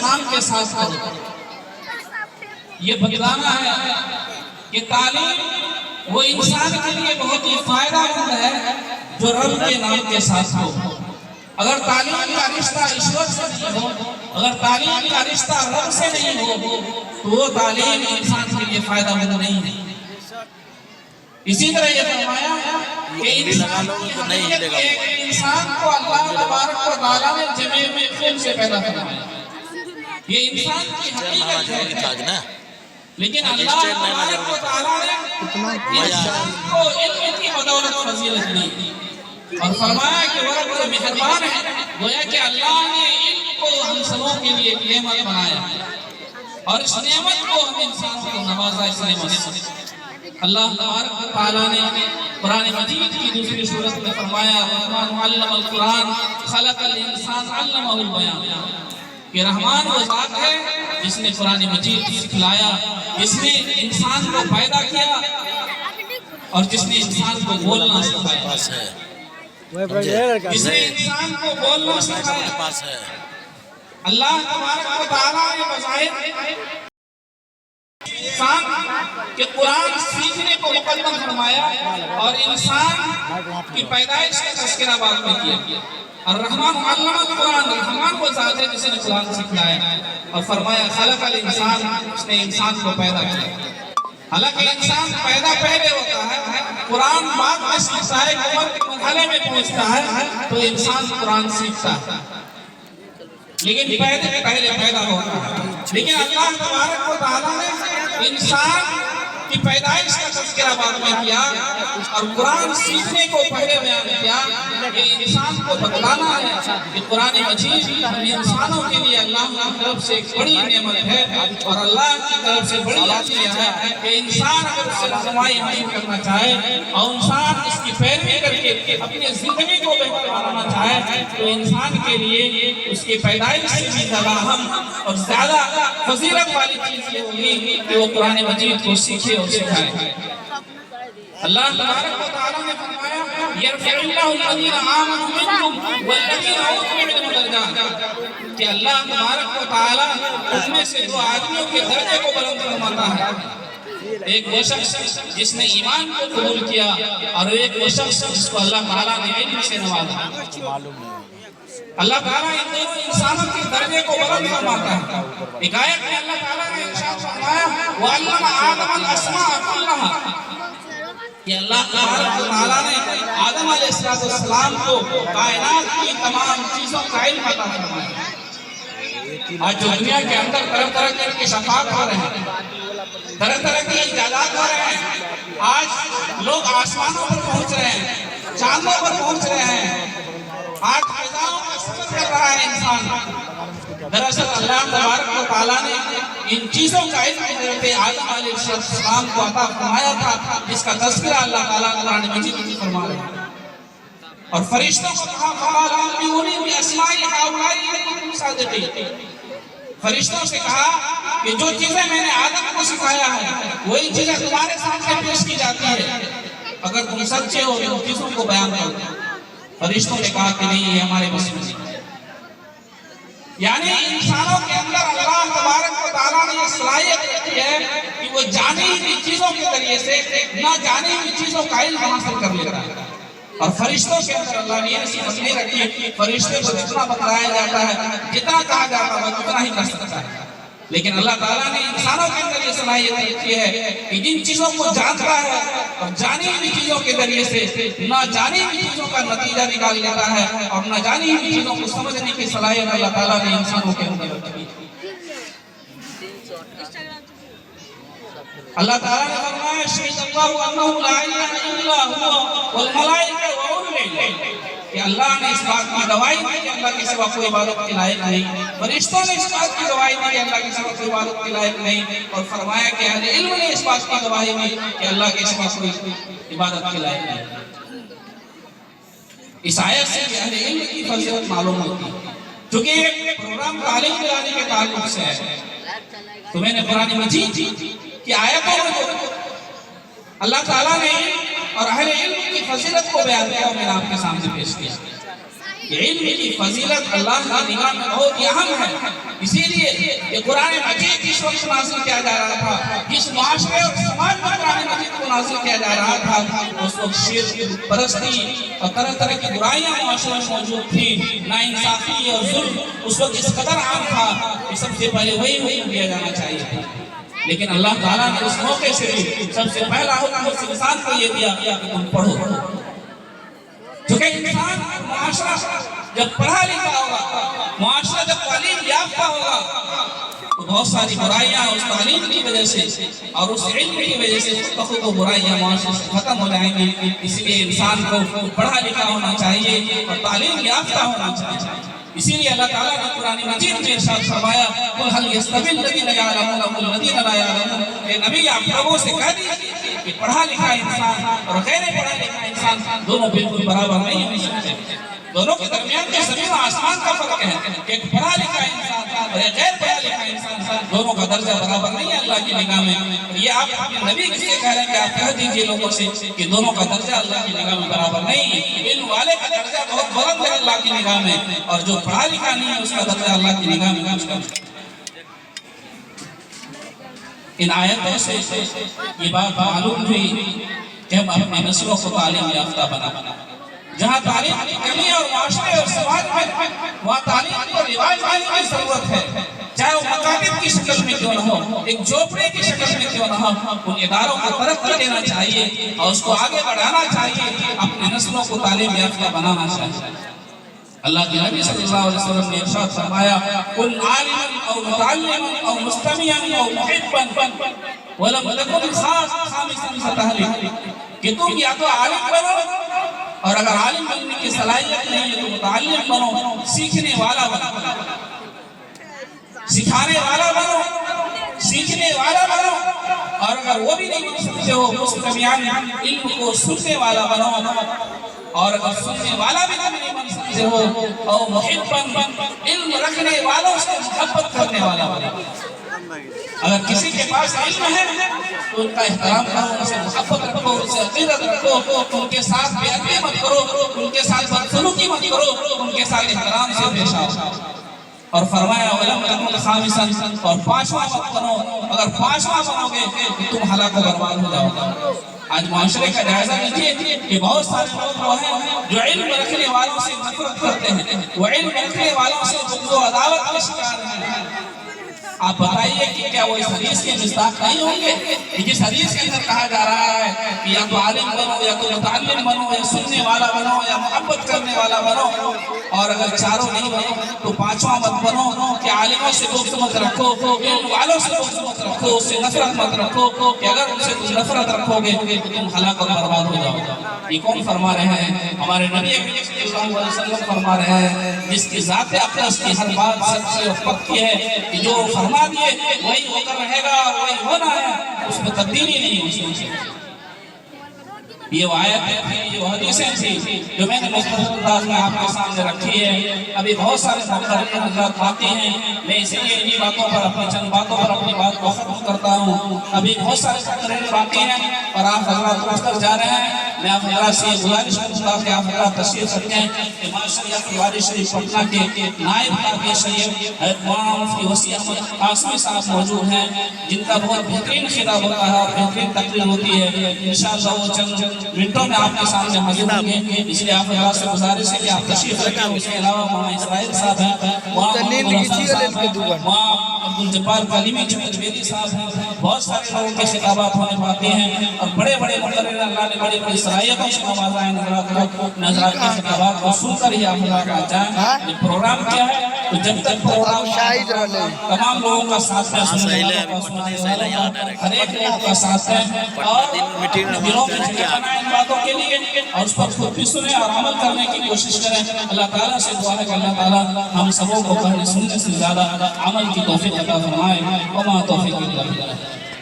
اہتمام کے ساتھ کرو۔ یہ بتلانا ہے کہ تعلیم وہ انسان کے لیے بہت ہی فائدہ مند ہے جو رب کے نام کے ساتھ ہو۔ اگر تعلیم کا رشتہ ایشور سے نہیں ہو، اگر تعلیم کا رشتہ رب سے نہیں ہو تو وہ تعلیم انسان کے لیے فائدہ مند نہیں ہے۔ اسی طرح یہ فرمایا کہ انسان کو اللہ تبارک و تعالیٰ نے جمع میں خون سے پیدا فرمایا۔ یہ انسان کی حقیقت ہے، لیکن اللہ تبارک و تعالیٰ نے انسان کو علم کی بدولت فضیلت دی اور فرمایا کہ وہ رب مہربان ہے، گویا کہ اللہ نے علم کو ہم سبوں کے لیے ایک نعمت بنایا اور اس نعمت کو ہم انسان کو نوازا اس نعمت سے۔ اللہ تبارک و تعالیٰ نے قرآن مجید کی دوسری سورت میں فرمایا الرحمن علم القرآن خلق الانسان علمہ البیان، کہ رحمان وہ ذات ہے جس نے قرآن مجید سکھلایا، جس نے انسان کو پیدا کیا اور جس نے انسان کو بولنا سکھایا، جس نے انسان کو بولنا سکھایا۔ اللہ تبارک و تعالیٰ نے بظاہر انسان کے قرآن سیکھنے کو مقدم فرمایا اور انسان کی پیدائش کا تذکرہ بعد میں کیا۔ الرحمن علم القرآن، رحمان وہ ذات ہے جس نے قرآن سکھلایا اور فرمایا خلق الانسان، اس نے انسان کو پیدا کیا۔ حالانکہ انسان پیدا پہلے ہوتا ہے، قرآن بعد میں سیکھتا ہے، عمر کے مرحلے میں پہنچتا ہے تو انسان قرآن سیکھتا ہے، لیکن پہلے پیدا ہوتا ہے۔ لیکن اللہ تبارک و تعالیٰ نے انسان کی پیدائش کا تذکرہ بعد میں کیا اور قرآن سیکھنے کو پہلے بیان کیا۔ یہ انسان کو بتلانا ہے کہ قرآن مجید انسانوں کے لیے اللہ کی طرف سے ایک بڑی نعمت ہے اور اللہ کی طرف سے بڑی عطیہ ہے کہ انسان اگر اس سے رہنمائی حاصل کرنا چاہے اور انسان اس کی پیروی کر کے اپنی زندگی کو بہتر بنانا چاہے تو انسان کے لیے اس کی پیدائش سے بھی زیادہ اہم اور زیادہ فضیلت والی چیز یہ ہوگی کہ وہ قرآن مجید کو سیکھے اور سکھائے۔ اللہ تبارک و تعالیٰ نے فرمایا یرفع اللہ الذین آمنوا منکم والذین اوتوا العلم درجات، کہ اللہ تبارک و تعالیٰ اس میں سے دو آدمیوں کے درجے کو بلند فرماتا ہے، ایک وہ شخص جس نے ایمان کو قبول کیا اور ایک وہ شخص جس کو اللہ تعالیٰ نے علم سے نوازا۔ اللہ تعالیٰ ان دونوں انسانوں کے درجے کو بلند فرماتا ہے۔ ایک آیت میں اللہ تعالیٰ نے ارشاد فرمایا وَعَلَّمَ آدَمَ الْأَسْمَاءَ كُلَّهَا، کہ اللہ تعالیٰ نے آدم علیہ السلام کو کائنات کی تمام چیزوں کا علم عطا فرمایا۔ آج جو دنیا کے اندر طرح طرح کے انکشافات ہو رہے ہیں، طرح طرح کی ایجادات ہو رہے ہیں، آج لوگ آسمانوں پر پہنچ رہے ہیں، چاندوں پر پہنچ رہے ہیں، آج فضاؤں کا سفر کر رہا ہے انسان۔ دراصل اللہ تبارک و تعالیٰ نے ان چیزوں کا علم حضرت آدم علیہ السلام کو عطا فرمایا تھا، جس کا تذکرہ اللہ تعالیٰ قرآن مجید میں فرما رہے ہیں۔ اور فرشتوں کو کہا فَقَالَ أَنبِئُونِي بِأَسْمَاءِ هَؤُلَاءِ إِن كُنتُمْ صَادِقِينَ، فرشتوں سے کہا کہ جو چیزیں میں نے آدم کو سکھایا ہے وہی چیزیں تمہارے سامنے پیش کی جاتی ہے، اگر تم سچے ہو تو ان چیزوں کو بیان کرو۔ فرشتوں نے کہا کہ نہیں، یہ ہمارے بس میں نہیں۔ یعنی انسانوں کے اندر اللہ تبارک و تعالیٰ نے یہ صلاحیت رکھی ہے کہ وہ جانی ہوئی چیزوں کے ذریعے سے نہ جانی ہوئی چیزوں کا علم حاصل کر لیتا ہے۔ اور فرشتوں کے اندر اللہ نے ایسی صفت نہیں رکھی، فرشتے کو جتنا بتلایا جاتا ہے، جتنا کہا جاتا ہے اتنا ہی کر سکتا ہے، لیکن اللہ تعالیٰ نے انسانوں کے اندر یہ صلاحیت رکھی ہے کہ جن چیزوں کو جانتا ہے اور جانی ہوئی چیزوں کے ذریعے سے نہ جانی ہوئی چیزوں کا نتیجہ نکال لیتا ہے اور نہ جانی ہوئی چیزوں کو سمجھنے کی صلاحیت اللہ تعالیٰ نے انسانوں کے اندر رکھی ہے۔ اللہ تعالیٰ نے فرمایا شہد اللہ انہ لا الہ الا هو والملائکہ واولو العلم، کہ اللہ نے اس بات کی گواہی دی کہ اللہ کے سوا کوئی عبادت کے لائق نہیں، فرشتوں نے اس بات کی گواہی دی کہ اللہ کے سوا کوئی عبادت کے لائق نہیں، اور فرمایا کہ اہل علم نے اس بات کی گواہی دی کہ اللہ کے سوا کوئی عبادت کے لائق نہیں۔ اس آیت سے اہل علم کی فضیلت معلوم ہوتی ہے، چونکہ یہ پروگرام تعلیم دلانے کے تعلق سے ہے، تو میں نے قرآن مجید کی آیتوں میں اللہ تعالیٰ نے اور اہل علم کی فضیلت کو بیان کیا اور میں نے آپ کے سامنے پیش کیا۔ علم کی فضیلت اللہ کی نگاہ میں بہت اہم ہے. اسی لیے یہ قرآن مجید جس وقت نازل کیا جا رہا تھا، جس معاشرے اور سماج میں قرآن مجید کو نازل کیا جا رہا تھا، اس وقت شرک پرستی اور طرح طرح کی برائیاں معاشرے میں موجود تھی، ناانصافی اور ظلم اس وقت اس قدر عام تھا کہ سب سے پہلے وہی حکم دیا جانا چاہیے تھا. لیکن اللہ تعالیٰ نے اس موقع سے بھی سب سے پہلا حکم اس انسان کو یہ دیا کہ تم پڑھو. کیونکہ انسان معاشرہ جب پڑھا لکھا ہوگا، معاشرہ جب تعلیم یافتہ ہوگا، تو بہت ساری برائیاں اس تعلیم کی وجہ سے اور اس علم کی وجہ سے خود و برائیاں معاشرے سے ختم ہو جائیں گی. اس لیے انسان کو پڑھا لکھا ہونا چاہیے اور تعلیم یافتہ ہونا چاہیے. اسی لیے اللہ تعالیٰ نے قرآن مجید میں ارشاد فرمایا قُلْ هَلْ يَسْتَوِي الَّذِينَ يَعْلَمُونَ وَالَّذِينَ لَا يَعْلَمُونَ. اے نبی آپ لوگوں سے کہہ دیجیے کہ پڑھا لکھا انسان اور غیر پڑھا لکھا انسان دونوں بالکل برابر نہیں ہو سکتے. دونوں کے درمیان میں زمین و آسمان کا فرق ہے. ایک پڑھا لکھا انسان اور ایک غیر پڑھا لکھا انسان، دونوں کا درجہ برابر نہیں ہے اللہ کی نگاہ میں. یہ آپ اپنے نبی کس سے کہہ رہے ہیں کہ آپ کہہ دیجئے لوگوں سے کہ دونوں کا درجہ اللہ کی نگاہ میں برابر نہیں ہے. علم والے کا درجہ بہت بلند ہے اللہ کی نگاہ میں، اور جو پڑھا لکھا نہیں ہے اس کا درجہ اللہ کی نگاہ میں کچھ کم ہے. ان آیتوں سے یہ بات معلوم ہوئی کہ ہم اپنے نسلوں کو تعلیم یافتہ بنانا. جہاں تعلیم کی کمی اور معاشرے اور سماج میں، وہاں تعلیم کو رواج لانے کی ضرورت ہے. چاہے وہ مکاتب کی شکل میں کیوں نہ ہو، ایک جھوپڑے کی شکل میں کیوں نہ ہو، ان اداروں کو ترقی دینا چاہیے اور اس کو آگے بڑھانا چاہیے. اپنے نسلوں کو تعلیم یافتہ بنانا چاہیے. اللہ کے نبی صلی اللہ علیہ وسلم نے ارشاد فرمایا کن عالما او متعلما او مستمعا او محبا ولم تكن خامسا فتهلك. کہ تم یا تو عالم بنو، اور اگر عالم بننے کی صلاحیت نہیں ہے تو متعلم بنو، سیکھنے والا بنو، سکھانے والا بنو، سیکھنے والا بنو. اور اگر وہ بھی نہیں بن سکتے ہو مستمعان علم کو سننے والا بنو، اور اگر سننے والا بھی نہیں بن سکتے ہو اور محباً علم رکھنے والوں سے محبت کرنے والا بنو. اگر کسی کے پاس علم ہے تو ان کا احترام کرو، ان سے محبت رکھو، ان سے عقیدت رکھو، ان کے ساتھ بے ادبی مت کرو، ان کے ساتھ بدسلوکی مت کرو، ان کے ساتھ احترام سے پیش آؤ. اور فرمایا وَلَمْ تَكُنْ خَامِسًا، اور پانچواں مت بنو. اگر پانچواں بنو گے تو تم ہلاک و برباد ہو جاؤ گے. آج معاشرے کا جائزہ لیجیے کہ بہت سارے لوگ وہ ہیں جو علم رکھنے والوں سے نفرت کرتے ہیں، وہ علم رکھنے والوں سے بغض و عداوت کا شکار ہیں. آپ بتائیے کہ کیا وہ اس حدیث کے مصداق نہیں ہوں گے؟ جس حدیث کے اندر کہا جا رہا ہے کہ یا تو عالم بنو، یا تو متعلم بنو، یا سننے والا بنو، یا محبت کرنے والا بنو. اور اگر چاروں نہیں بنو تو پانچواں مت بنو کہ عالموں سے بغض مت رکھو، علم والوں سے بغض مت رکھو، اس سے نفرت مت رکھو کہ اگر ان سے تم نفرت رکھو گے تو تم ہلاک اور برباد ہو جاؤ گے. یہ کون فرما رہے ہیں؟ ہمارے نبی صلی اللہ علیہ وسلم فرما رہے ہیں جس کی ذات اقدس کی ہر بات سچی اور پکی ہے کہ جو فرما دیے وہی ہو کر رہے گا، وہی ہونا ہے، اس میں تبدیلی نہیں ہو سکتی. یہ وہ آیتیں تھیں، یہ حدیثیں تھیں جو میں نے مختصر انداز میں آپ کے سامنے رکھی ہے. ابھی بہت سارے مقررین حضرات باقی ہیں، میں اسی لیے انہی باتوں پر اپنی چند باتوں پر اپنی بات کو ختم کرتا ہوں. ابھی بہت سارے مقررین باقی ہیں اور آپ حضرات پڑھ کر جا رہے ہیں. میں آپ حضرات سے گزارش کرتا ہوں کہ آپ حضرات تشریف رکھیں کہ ماشاءاللہ تیواری شریف پٹنہ کے نائب قاضی شریف مولانا مفتی وسیع احمد قاسمی صاحب موجود ہیں، جن کا بہت بہترین خطاب ہوتا ہے اور بہترین تقریر ہوتی ہے. انشاءاللہ وہ چند منٹوں میں آپ کے سامنے حاضر ہوں گے. اس لیے آپ حضرات سے گزارش ہے کہ آپ تشریف رکھیں. اس کے علاوہ مولانا اسرائیل صاحب ہیں، وہاں عبدالجبار کلیمی جویدی صاحب ہیں. بہت سارے لوگوں کے خطابات ہونے باقی ہیں اور بڑے بڑے مقرر اللہ نے بڑی بڑی صلاحیتوں سے نوازا ہے. نظرات کے خطابات کو سن کر ہی آپ حضرات آ جائیں. یہ پروگرام کیا ہے تو جب تک پروگرام تمام لوگوں کا ساتھ ہے، سننے والوں کا سننے والوں کا ہر ایک لوگوں کا ساتھ ہے، اور دلوں میں جگہ بنائیں ان باتوں کے لیے اور اس پر خود بھی سنیں اور عمل کرنے کی کوشش کریں. اللہ تعالیٰ سے دعا ہے کہ اللہ تعالیٰ ہم سبوں کو پڑھنے سننے سے زیادہ عمل کی توفیق عطا فرمائے. وما توفیق الا باللہ.